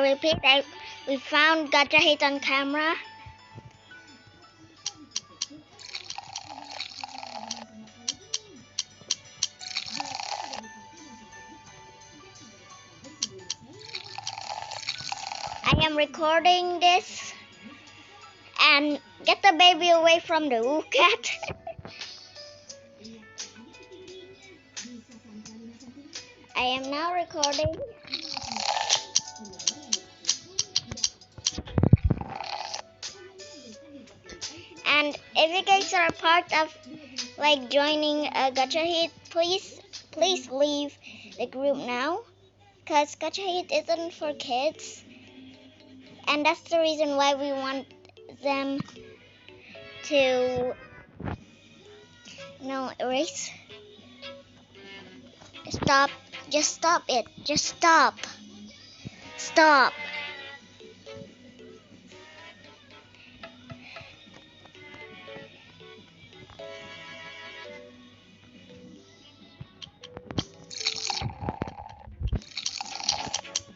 I repeat, we found Gacha Hit on camera. I am recording this, and get the baby away from the woo cat. I am now recording. And if you guys are a part of joining a Gacha Hit, please leave the group now, because Gacha Hit isn't for kids, and that's the reason why we want them to erase. Stop. Just stop it. Just stop. Stop.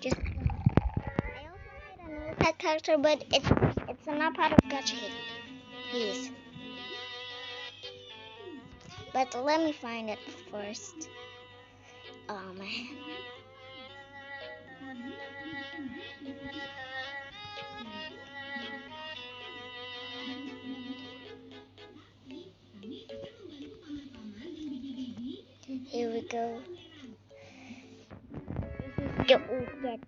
Just. I also made a new pet character, but it's not part of Gacha Hit. Please. But let me find it first. Oh man. Here we go. This is the old cat.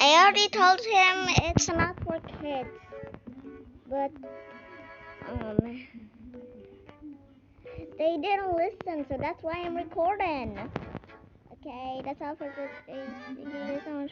I already told him it's not for kids, but they didn't listen, so that's why I'm recording. Okay, that's all for today. Thank you so much.